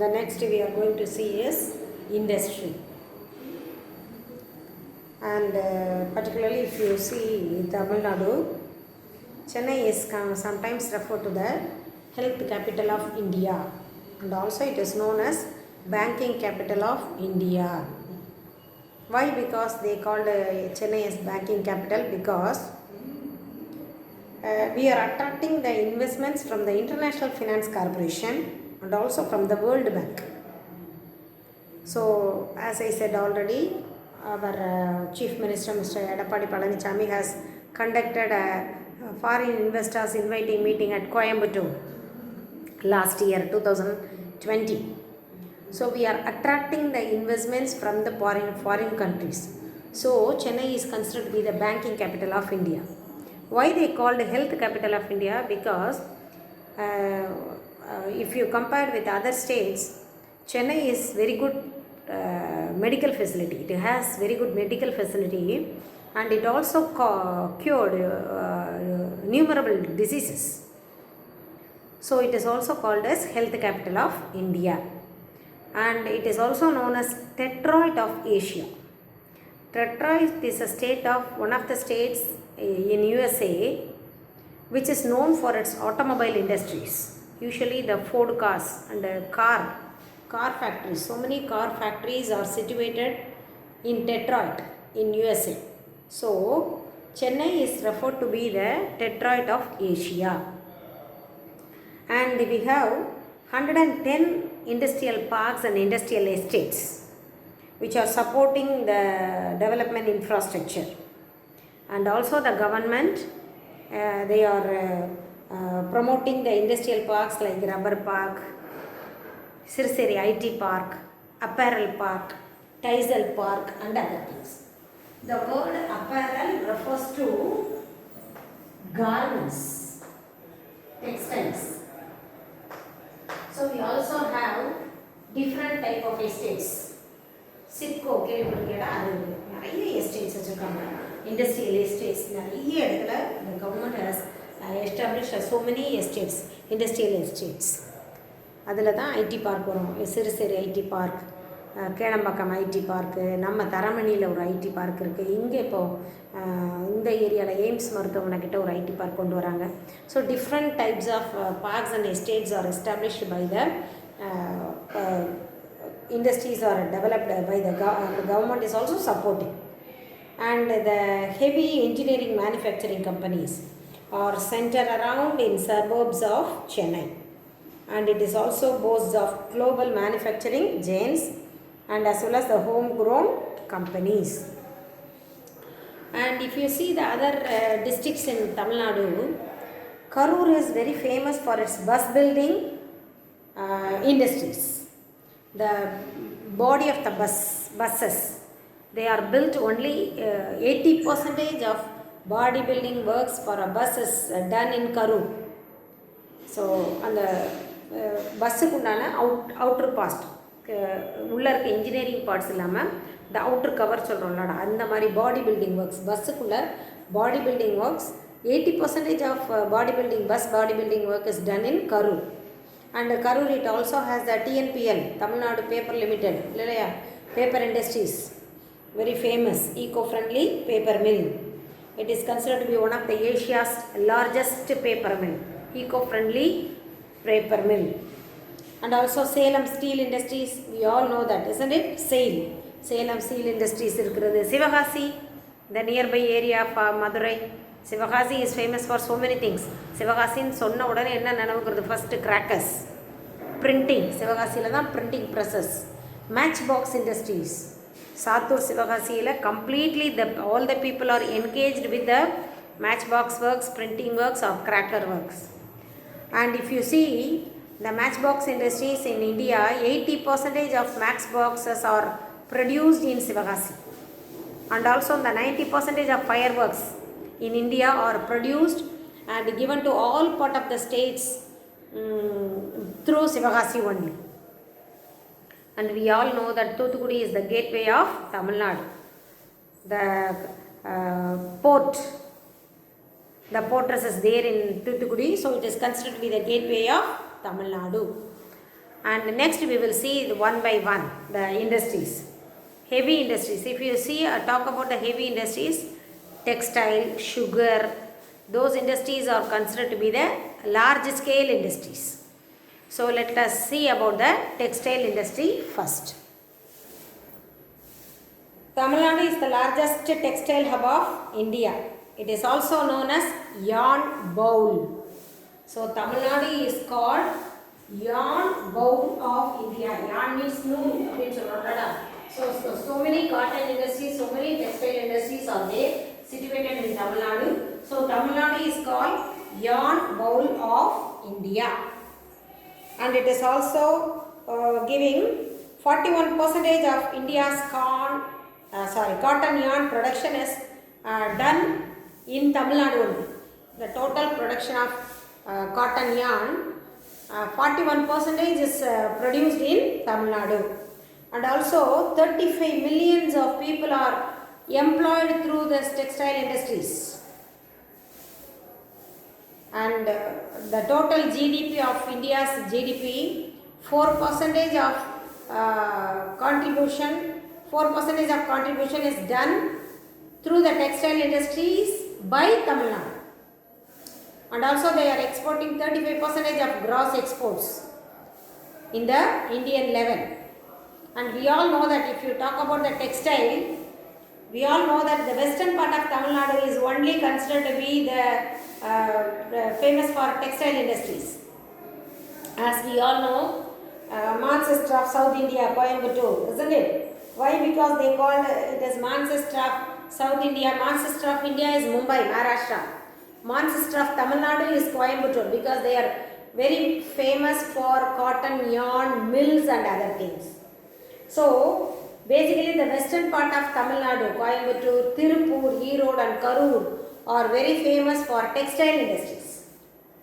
The next we are going to see is industry. And particularly if you see Tamil Nadu, Chennai is sometimes referred to the health capital of India, and also it is known as banking capital of India. Why? Because they called Chennai as banking capital because we are attracting the investments from the International Finance Corporation and also from the World Bank. So, as I said already, our Chief Minister Mr. Edappadi Palanichami has conducted a foreign investors inviting meeting at Coimbatore last year 2020. So we are attracting the investments from the foreign countries. So Chennai is considered to be the banking capital of India. Why they called health capital of India? Because if you compare with other states, Chennai is very good medical facility. It has very good medical facility, and it also cured numerable diseases. So it is also called as health capital of India, and it is also known as Detroit of Asia. Detroit is a state of one of the states in USA which is known for its automobile industries. Usually the Ford cars and car factories. So many car factories are situated in Detroit in USA. So Chennai is referred to be the Detroit of Asia. And we have 110 industrial parks and industrial estates which are supporting the development infrastructure. And also the government, they are promoting the industrial parks like Rubber Park, Sirseri IT Park, Apparel Park, Tizal Park and other things. The word apparel refers to garments, textiles. So we also have different type of estates. SIDCO கேள்விப்பட்டிருக்கேடா, அது நிறைய estates வச்சுருக்காங்க, industrial estates நிறைய இடத்துல இந்த government has establish so many estates, industrial estates. அதில் தான் IT park வரும். Siruseri IT park, Kelambakkam ID park, நம்ம தரமணியில் ஒரு ஐடி பார்க் இருக்குது. இங்கே இப்போது இந்த ஏரியாவில் எய்ம்ஸ் மருத்துவமனை கிட்ட ஒரு ஐடி பார்க் கொண்டு வராங்க. So different types of parks and estates are established by the industries are developed by the government is also supporting, and the heavy engineering manufacturing companies are centered around in suburbs of Chennai, and it is also boasts of global manufacturing giants and as well as the homegrown companies. And if you see the other districts in Tamil Nadu, Karur is very famous for its bus building industries. The body of the buses, they are built only 80% of bodybuilding works for a bus is done in Karur. So அந்த பஸ்ஸுக்குண்டான அவுட்ரு past உள்ளே இருக்க engineering parts இல்லாமல் இந்த அவுட்ரு cover சொல்கிறோம்லடா, அந்த மாதிரி body building works, பஸ்ஸுக்குள்ளே body building works 80% of bus body building work is done in Karur. And Karur, it also has the TNPL, Tamil Nadu Paper Limited, paper industries, very famous, eco-friendly paper mill. It is considered to be one of the Asia's largest paper mill, eco-friendly paper mill. And also Salem Steel Industries, we all know that, isn't it? Salem Steel Industries irukkuradhu. Sivagasi, the nearby area of Madurai. Sivagasi is famous for so many things. சிவகாசின்னு சொன்ன உடனே என்ன நினைவுக்கிறது? First crackers, printing. சிவகாசியில் தான் printing presses. Match box industries, Sattur சிவகாசியில் completely all the people are engaged with the match box works, printing works or cracker works. And if you see the match box industries in India, 80% of match boxes are produced in Sivakasi. And also the 90% of fireworks in India are produced and given to all part of the states through Sivagasi only. And we all know that Thoothukudi is the gateway of Tamil Nadu. The fortress is there in Thoothukudi, so it is considered to be the gateway of Tamil Nadu. And next we will see one by one the industries. Heavy industries. If you see talk about the heavy industries, textile, sugar, those industries are considered to be the large scale industries. So let us see about the textile industry first. Tamil Nadu is the largest textile hub of India. It is also known as yarn bowl. So Tamil Nadu is called yarn bowl of India. Yarn means nool. So many cotton industries, so many textile industries are there situated in Tamil Nadu. So Tamil Nadu is called yarn bowl of India. And it is also giving 41% of India's cotton yarn production is done in Tamil Nadu only. The total production of cotton yarn, 41% is produced in Tamil Nadu. And also 35 millions of people are employed through the textile industries. And the total GDP of India's GDP, 4% of contribution is done through the textile industries by Tamil Nadu. And also they are exporting 35% of gross exports in the Indian level. And we all know that if you talk about the textile, we all know that the western part of Tamil Nadu is only considered to be the famous for textile industries. As we all know, Manchester of South India, Coimbatore, isn't it? Why? Because they called it as Manchester of South India. Manchester of India is Mumbai, Maharashtra. Manchester of Tamil Nadu is Coimbatore because they are very famous for cotton yarn mills and other things. So basically the western part of Tamil Nadu, Coimbatore, Tirupur, Erode and Karur are very famous for textile industries.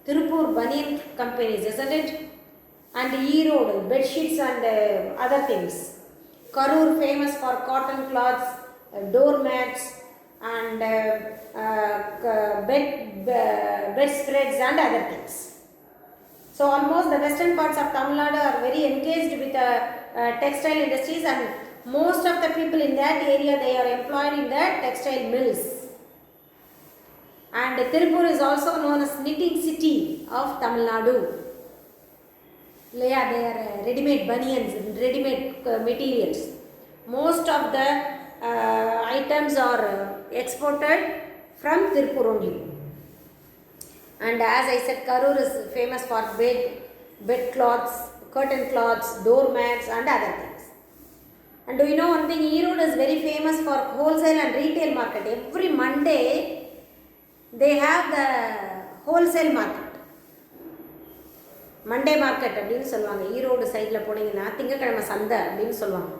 Tirupur Banyan companies, isn't it? And Erode, bed sheets and other things. Karur famous for cotton cloths, doormats and bed spreads and other things. So almost the western parts of Tamil Nadu are very engaged with textile industries, and most of the people in that area, they are employed in the textile mills. And Tirupur is also known as knitting city of Tamil Nadu. They are ready-made bunions, ready-made materials. Most of the items are exported from Tirupur only. And as I said, Karur is famous for bed cloths, curtain cloths, doormats and other things. And do you know one thing? Erode is very famous for wholesale and retail market. Every Monday they have the wholesale market. Monday market அப்படின்னு சொல்லுவாங்க. ஈரோடு சைடில் போனீங்கன்னா திங்கக்கிழமை சந்தை அப்படின்னு சொல்லுவாங்க.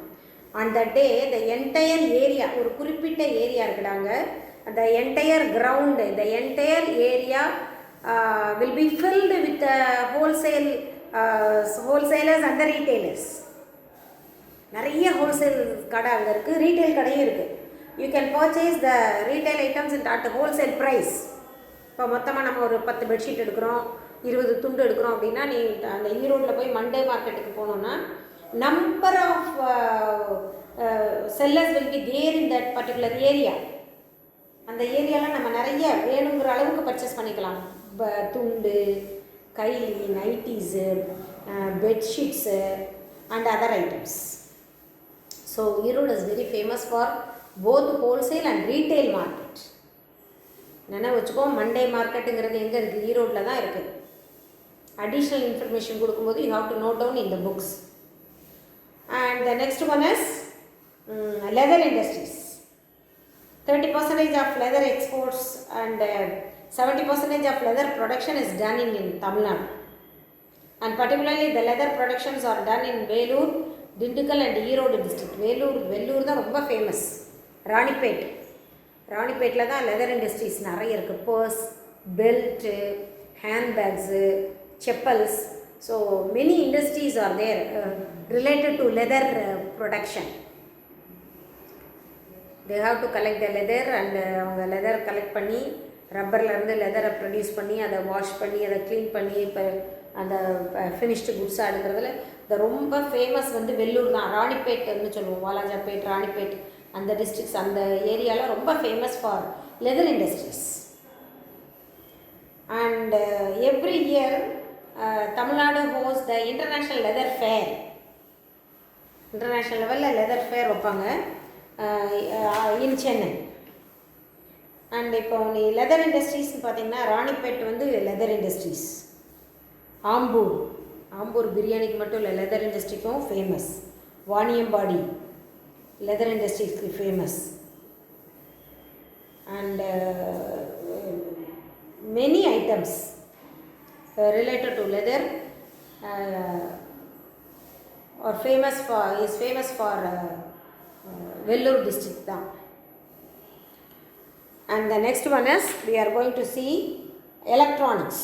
On that day, the entire area, ஒரு குறிப்பிட்ட area இருக்குடாங்க, the entire ground, the entire area will be filled with wholesalers and the retailers. நிறைய ஹோல்சேல் கடை அங்கே இருக்குது, ரீட்டைல் கடையும் இருக்குது. You can purchase the retail items at the wholesale price. இப்போ மொத்தமாக நம்ம ஒரு 10 பெட்ஷீட் எடுக்கிறோம், 20 துண்டு எடுக்கிறோம் அப்படின்னா, நீ அந்த ஈரோட்டில் போய் மண்டே மார்க்கெட்டுக்கு போனோன்னா number of sellers will be there in that particular area. அந்த ஏரியாவில் நம்ம நிறைய வேணுங்கிற அளவுக்கு பர்ச்சேஸ் பண்ணிக்கலாம். துண்டு, கைலி, nighties, bedsheets and other items. So Erode is very famous for both wholesale and retail market. நினைவு வச்சுக்கோ, மண்டே மார்க்கெட்டுங்கிறது எங்கே இருக்குது? ஈரோட்டில் தான் இருக்குது. அடிஷ்னல் இன்ஃபர்மேஷன் கொடுக்கும்போது you have to note down in the books. And the next one is leather industries. 30% of leather exports and 70% of leather production is done in Tamil Nadu. And particularly the leather productions are done in Vellore, Dindigul and Erode district. Vellore தான் ரொம்ப famous. ராணிப்பேட்டில் தான் leather industries நிறைய இருக்குது. Purse, belt, handbags, chappals. So many industries are there related to leather production. They have to collect the leather and அவங்க leather collect பண்ணி ரப்பர்லேருந்து லெதரை produce பண்ணி அதை wash பண்ணி அதை க்ளீன் பண்ணி இப்போ அந்த ஃபினிஷ்டு குட்ஸாக எடுக்கிறதுல இந்த ரொம்ப ஃபேமஸ் வந்து வெள்ளூர் தான். ராணிப்பேட்னு சொல்லுவோம், வாலாஜாப்பேட், ராணிப்பேட் அந்த டிஸ்ட்ரிக்ஸ், அந்த ஏரியாவில் ரொம்ப famous for leather industries. And every year Tamil Nadu hosts the International Leather Fair. International level leather fair வைப்பாங்க in Chennai. அண்ட் இப்போ நீ லெதர் இண்டஸ்ட்ரீஸ்னு பார்த்தீங்கன்னா ராணிப்பேட் வந்து லெதர் இண்டஸ்ட்ரீஸ், ஆம்பூர் பிரியாணிக்கு மட்டும் இல்லை, லெதர் இண்டஸ்ட்ரிக்கும் ஃபேமஸ். வாணியம்பாடி லெதர் இண்டஸ்ட்ரீஸ்க்கு famous. And many items related to leather are famous for Vellore district தான். And the next one is we are going to see electronics.